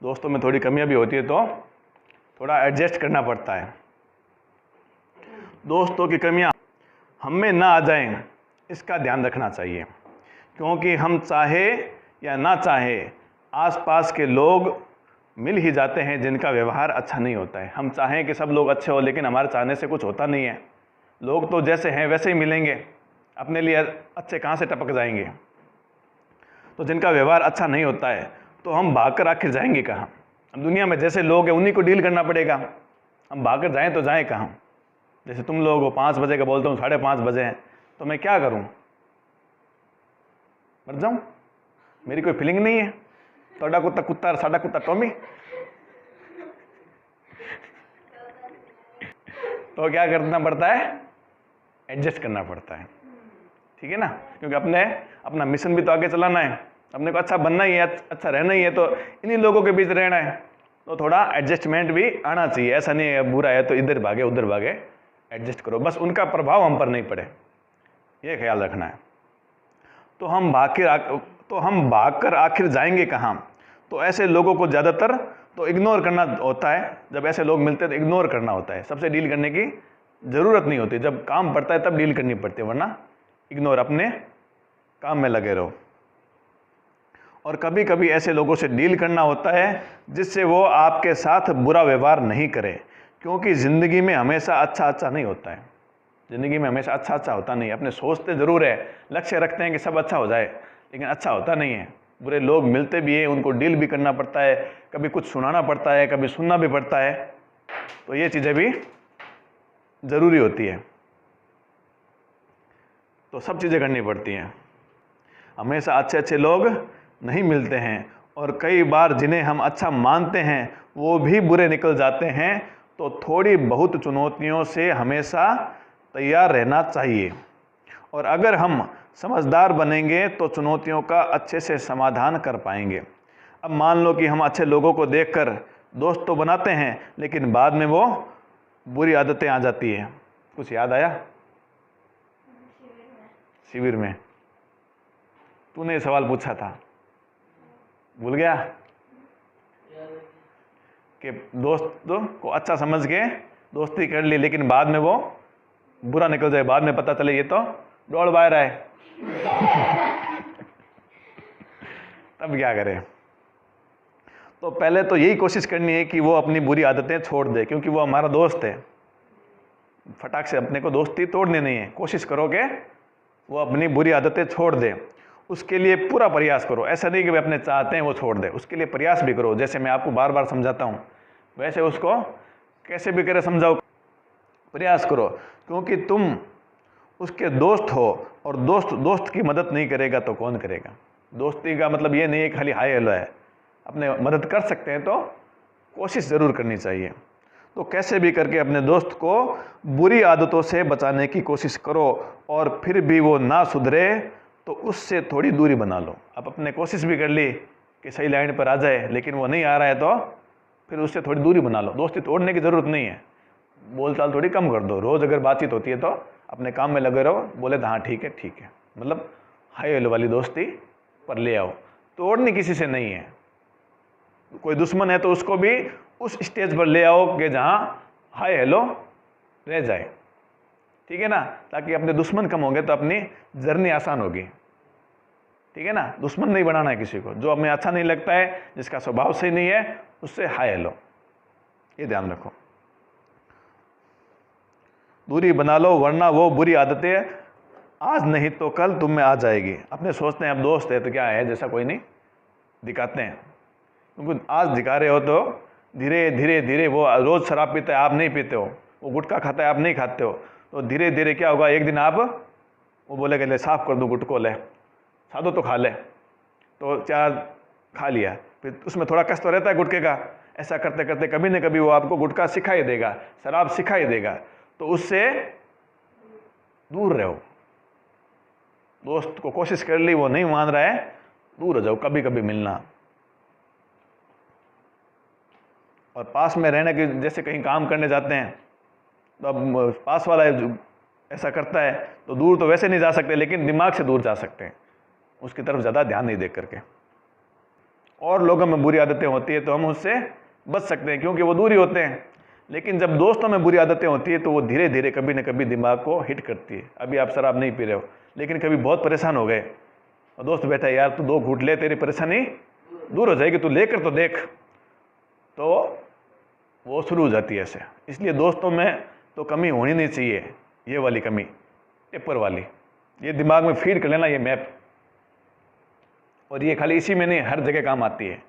दोस्तों में थोड़ी कमियां भी होती है तो थोड़ा एडजस्ट करना पड़ता है। दोस्तों की कमियां हम में ना आ जाएं, इसका ध्यान रखना चाहिए, क्योंकि हम चाहे या ना चाहे आसपास के लोग मिल ही जाते हैं जिनका व्यवहार अच्छा नहीं होता है। हम चाहें कि सब लोग अच्छे हो, लेकिन हमारे चाहने से कुछ होता नहीं है। लोग तो जैसे हैं वैसे ही मिलेंगे, अपने लिए अच्छे कहाँ से टपक जाएंगे। तो जिनका व्यवहार अच्छा नहीं होता है तो हम भागकर आखिर जाएंगे कहाँ। हम दुनिया में जैसे लोग हैं उन्हीं को डील करना पड़ेगा, हम भागकर जाएं तो जाएं कहाँ। जैसे तुम लोग हो 5 बजे का बोलते हो, 5:30 बजे हैं, तो मैं क्या करूं? मर जाऊं? मेरी कोई फीलिंग नहीं है। तोड़ा कुत्ता कुत्ता, साडा कुत्ता टॉमी। तो क्या करना पड़ता है? एडजस्ट करना पड़ता है, ठीक है ना, क्योंकि अपना मिशन भी तो आगे चलाना है, अपने को अच्छा बनना ही है, अच्छा रहना ही है, तो इन्हीं लोगों के बीच रहना है। तो थोड़ा एडजस्टमेंट भी आना चाहिए। ऐसा नहीं है बुरा है तो इधर भागे उधर भागे, एडजस्ट करो, बस उनका प्रभाव हम पर नहीं पड़े, ये ख्याल रखना है। तो हम भागकर आखिर जाएंगे कहाँ? तो ऐसे लोगों को ज़्यादातर तो इग्नोर करना होता है। जब ऐसे लोग मिलते हैं तो इग्नोर करना होता है, सबसे डील करने की ज़रूरत नहीं होती। जब काम पड़ता है तब डील करनी पड़ती है, वरना इग्नोर, अपने काम में लगे रहो। और कभी कभी ऐसे लोगों से डील करना होता है जिससे वो आपके साथ बुरा व्यवहार नहीं करे, क्योंकि ज़िंदगी में हमेशा अच्छा नहीं होता है। ज़िंदगी में हमेशा अच्छा होता नहीं है। अपने सोचते ज़रूर है, लक्ष्य रखते हैं कि सब अच्छा हो जाए, लेकिन अच्छा होता नहीं है। बुरे लोग मिलते भी हैं, उनको डील भी करना पड़ता है, कभी कुछ सुनाना पड़ता है, कभी सुनना भी पड़ता है। तो ये चीज़ें भी ज़रूरी होती है, तो सब चीज़ें करनी पड़ती हैं। हमेशा अच्छे लोग नहीं मिलते हैं, और कई बार जिन्हें हम अच्छा मानते हैं वो भी बुरे निकल जाते हैं। तो थोड़ी बहुत चुनौतियों से हमेशा तैयार रहना चाहिए, और अगर हम समझदार बनेंगे तो चुनौतियों का अच्छे से समाधान कर पाएंगे। अब मान लो कि हम अच्छे लोगों को देखकर दोस्त तो बनाते हैं, लेकिन बाद में वो बुरी आदतें आ जाती हैं। कुछ याद आया? शिविर में तूने सवाल पूछा था, भूल गया? कि दोस्त को अच्छा समझ के दोस्ती कर ली, लेकिन बाद में वो बुरा निकल जाए, बाद में पता चले ये तो दौड़ बाहर आए। तब क्या करें? तो पहले तो यही कोशिश करनी है कि वो अपनी बुरी आदतें छोड़ दे, क्योंकि वो हमारा दोस्त है। फटाक से अपने को दोस्ती तोड़नी नहीं है, कोशिश करो कि वो अपनी बुरी आदतें छोड़ दे। उसके लिए पूरा प्रयास करो, ऐसा नहीं कि वे अपने चाहते हैं वो छोड़ दे, उसके लिए प्रयास भी करो। जैसे मैं आपको बार बार समझाता हूँ, वैसे उसको कैसे भी करे समझाओ, प्रयास करो, क्योंकि तुम उसके दोस्त हो, और दोस्त की मदद नहीं करेगा तो कौन करेगा? दोस्ती का मतलब ये नहीं है खाली हाय हेलो है। अपने मदद कर सकते हैं तो कोशिश ज़रूर करनी चाहिए। तो कैसे भी करके अपने दोस्त को बुरी आदतों से बचाने की कोशिश करो, और फिर भी वो ना सुधरे तो उससे थोड़ी दूरी बना लो। अब अपने कोशिश भी कर ली कि सही लाइन पर आ जाए, लेकिन वो नहीं आ रहा है तो फिर उससे थोड़ी दूरी बना लो। दोस्ती तोड़ने की ज़रूरत नहीं है, बोलचाल थोड़ी कम कर दो। रोज़ अगर बातचीत होती है तो अपने काम में लगे रहो, बोले तो हाँ ठीक है, मतलब हाई हेलो वाली दोस्ती पर ले आओ। तोड़नी किसी से नहीं है। कोई दुश्मन है तो उसको भी उस स्टेज पर ले आओ कि जहाँ हाय हेलो रह जाए, ठीक है ना, ताकि अपने दुश्मन कम होंगे तो अपनी जर्नी आसान होगी, ठीक है ना। दुश्मन नहीं बनाना है किसी को, जो हमें अच्छा नहीं लगता है, जिसका स्वभाव सही नहीं है, उससे हाय हेलो, ये ध्यान रखो। दूरी बना लो, वरना वो बुरी आदतें आज नहीं तो कल तुम में आ जाएगी। अपने सोचते हैं अब दोस्त है तो क्या है, जैसा कोई नहीं दिखाते हैं, क्योंकि आज दिखा रहे हो तो धीरे धीरे वो रोज़ शराब पीता है, आप नहीं पीते हो, वो गुटखा खाता है, आप नहीं खाते हो, तो धीरे धीरे क्या होगा, एक दिन आप वो बोलेगा ले साफ कर दूँ गुटको, ले सादो तो खा ले, तो 4 खा लिया, फिर उसमें थोड़ा कष्ट तो रहता है गुटखे का। ऐसा करते करते कभी न कभी वो आपको गुटखा सिखाई देगा, शराब सिखाई देगा, तो उससे दूर रहो। दोस्त को कोशिश कर ली, वो नहीं मान रहा है, दूर हो जाओ, कभी कभी मिलना। और पास में रहने की, जैसे कहीं काम करने जाते हैं तो अब पास वाला ऐसा करता है तो दूर तो वैसे नहीं जा सकते, लेकिन दिमाग से दूर जा सकते हैं। उसकी तरफ ज़्यादा ध्यान नहीं दे करके। और लोगों में बुरी आदतें होती है तो हम उससे बच सकते हैं क्योंकि वो दूर ही होते हैं। लेकिन जब दोस्तों में बुरी आदतें होती है तो वो धीरे धीरे कभी न कभी दिमाग को हिट करती है। अभी आप शराब नहीं पी रहे हो, लेकिन कभी बहुत परेशान हो गए और दोस्त बैठा है, यार तू 2 घूंट ले, तेरी परेशानी दूर हो जाएगी, तू लेकर तो देख, तो वो शुरू हो जाती है ऐसे। इसलिए दोस्तों में तो कमी होनी नहीं चाहिए, ये वाली कमी, टेपर वाली, ये दिमाग में फीड कर लेना ये मैप। और ये खाली इसी में नहीं, हर जगह काम आती है।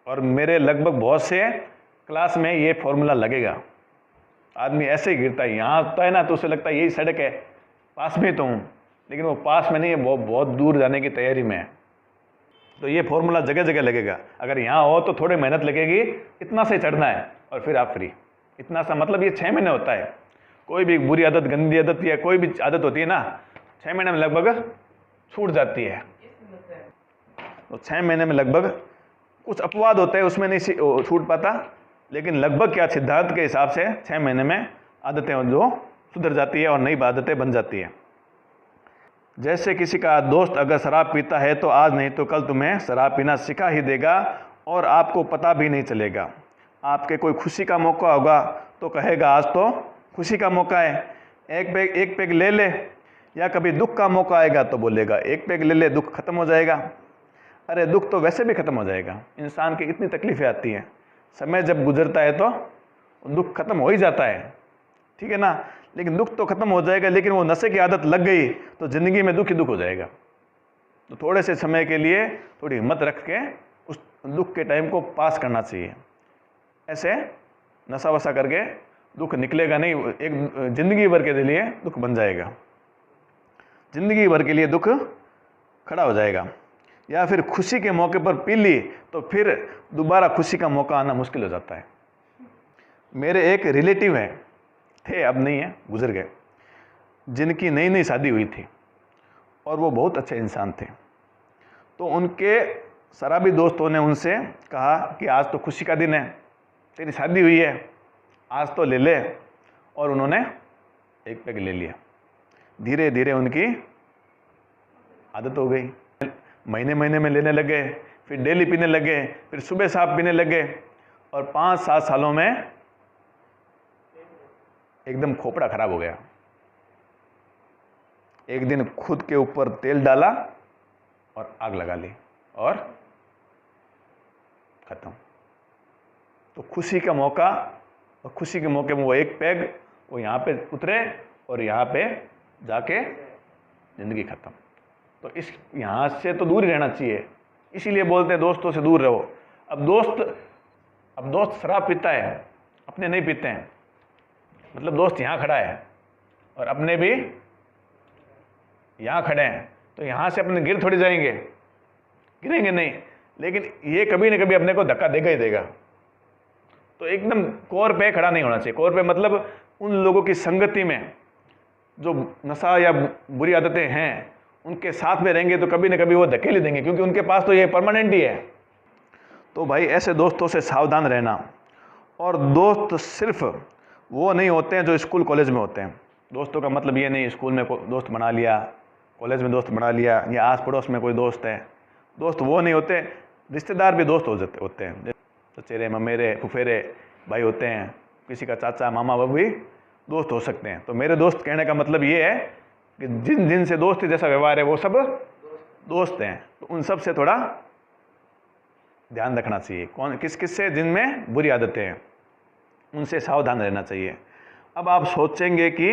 और मेरे लगभग बहुत से क्लास में ये फॉर्मूला लगेगा। आदमी ऐसे ही गिरता है, यहाँ आता है ना तो उसे लगता है यही सड़क है, पास में तो हूँ, लेकिन वो पास में नहीं है, वो बहुत दूर जाने की तैयारी में है। तो ये फॉर्मूला जगह जगह लगेगा। अगर यहाँ हो तो थोड़ी मेहनत लगेगी, इतना से चढ़ना है और फिर आप फ्री। इतना सा मतलब ये 6 महीने होता है। कोई भी बुरी आदत, गंदी आदत या कोई भी आदत होती है ना, 6 महीने में लगभग छूट जाती है। तो 6 महीने में लगभग कुछ अपवाद होते हैं, उसमें नहीं छूट पाता, लेकिन लगभग क्या सिद्धांत के हिसाब से 6 महीने में आदतें जो सुधर जाती है और नई आदतें बन जाती है। जैसे किसी का दोस्त अगर शराब पीता है तो आज नहीं तो कल तुम्हें शराब पीना सिखा ही देगा और आपको पता भी नहीं चलेगा। आपके कोई खुशी का मौका होगा तो कहेगा आज तो खुशी का मौका है, एक पैग ले ले। या कभी दुख का मौका आएगा तो बोलेगा एक पैग ले ले, दुख खत्म हो जाएगा। अरे दुख तो वैसे भी खत्म हो जाएगा, इंसान की इतनी तकलीफें आती हैं, समय जब गुजरता है तो दुख खत्म हो ही जाता है, ठीक है ना। लेकिन दुख तो खत्म हो जाएगा, लेकिन वो नशे की आदत लग गई तो ज़िंदगी में दुख ही दुख हो जाएगा। तो थोड़े से समय के लिए थोड़ी हिम्मत रख के उस दुख के टाइम को पास करना चाहिए। ऐसे नशा वशा करके दुख निकलेगा नहीं, एक ज़िंदगी भर के लिए दुख बन जाएगा, ज़िंदगी भर के लिए दुख खड़ा हो जाएगा। या फिर खुशी के मौके पर पी ली तो फिर दोबारा खुशी का मौका आना मुश्किल हो जाता है। मेरे एक रिलेटिव हैं, थे, अब नहीं है, गुजर गए, जिनकी नई नई शादी हुई थी और वो बहुत अच्छे इंसान थे। तो उनके शराबी दोस्तों ने उनसे कहा कि आज तो खुशी का दिन है, तेरी शादी हुई है, आज तो ले ले। और उन्होंने एक पैग ले लिया। धीरे धीरे उनकी आदत हो गई, महीने महीने में लेने लगे, फिर डेली पीने लगे, फिर सुबह शाम पीने लगे और 5-7 सालों में एकदम खोपड़ा खराब हो गया। एक दिन खुद के ऊपर तेल डाला और आग लगा ली और खत्म। तो खुशी का मौका, और खुशी के मौके में वो एक पैग, वो यहाँ पे उतरे और यहाँ पे जाके जिंदगी खत्म। तो इस यहाँ से तो दूर ही रहना चाहिए, इसीलिए बोलते हैं दोस्तों से दूर रहो। अब दोस्त शराब पीता है, अपने नहीं पीते हैं, मतलब दोस्त यहाँ खड़ा है और अपने भी यहाँ खड़े हैं, तो यहाँ से अपने गिर थोड़ी जाएंगे, गिरेंगे नहीं, लेकिन ये कभी न कभी अपने को धक्का देगा ही देगा। तो एकदम कोर पे खड़ा नहीं होना चाहिए। कोर पे मतलब उन लोगों की संगति में जो नशा या बुरी आदतें हैं उनके साथ में रहेंगे तो कभी न कभी वो धकेल देंगे, क्योंकि उनके पास तो ये परमानेंट ही है। तो भाई ऐसे दोस्तों से सावधान रहना। और दोस्त सिर्फ वो नहीं होते हैं जो स्कूल कॉलेज में होते हैं। दोस्तों का मतलब ये नहीं स्कूल में दोस्त बना लिया, कॉलेज में दोस्त बना लिया, या आस पड़ोस में कोई दोस्त है। दोस्त वो नहीं होते, रिश्तेदार भी दोस्त होते हैं। चचेरे, ममेरे, फुफेरे भाई होते हैं, किसी का चाचा, मामा, वो भी दोस्त हो सकते हैं। तो मेरे दोस्त कहने का मतलब ये है कि जिन से दोस्ती जैसा व्यवहार है वो सब दोस्त हैं। तो उन सब से थोड़ा ध्यान रखना चाहिए, कौन किस से जिनमें बुरी आदतें हैं उनसे सावधान रहना चाहिए। अब आप सोचेंगे कि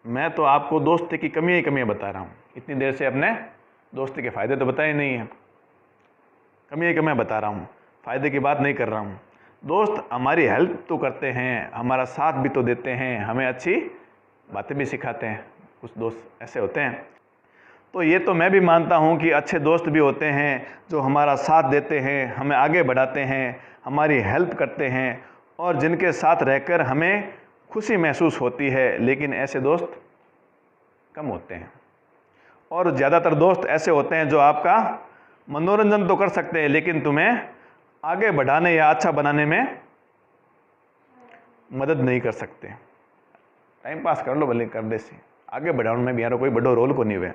मैं तो आपको दोस्ती की कमियां बता रहा हूँ, इतनी देर से अपने दोस्ती के फ़ायदे तो बताए नहीं हैं, कमियां बता रहा हूँ, फ़ायदे की बात नहीं कर रहा हूँ। दोस्त हमारी हेल्प तो करते हैं, हमारा साथ भी तो देते हैं, हमें अच्छी बातें भी सिखाते हैं। कुछ दोस्त ऐसे होते हैं। तो ये तो मैं भी मानता हूँ कि अच्छे दोस्त भी होते हैं जो हमारा साथ देते हैं, हमें आगे बढ़ाते हैं, हमारी हेल्प करते हैं और जिनके साथ रहकर हमें खुशी महसूस होती है। लेकिन ऐसे दोस्त कम होते हैं और ज़्यादातर दोस्त ऐसे होते हैं जो आपका मनोरंजन तो कर सकते हैं लेकिन तुम्हें आगे बढ़ाने या अच्छा बनाने में मदद नहीं कर सकते। टाइम पास कर लो भले कर दे सी, आगे बढ़ाने में भी यार कोई बड़ो रोल को नहीं हुए।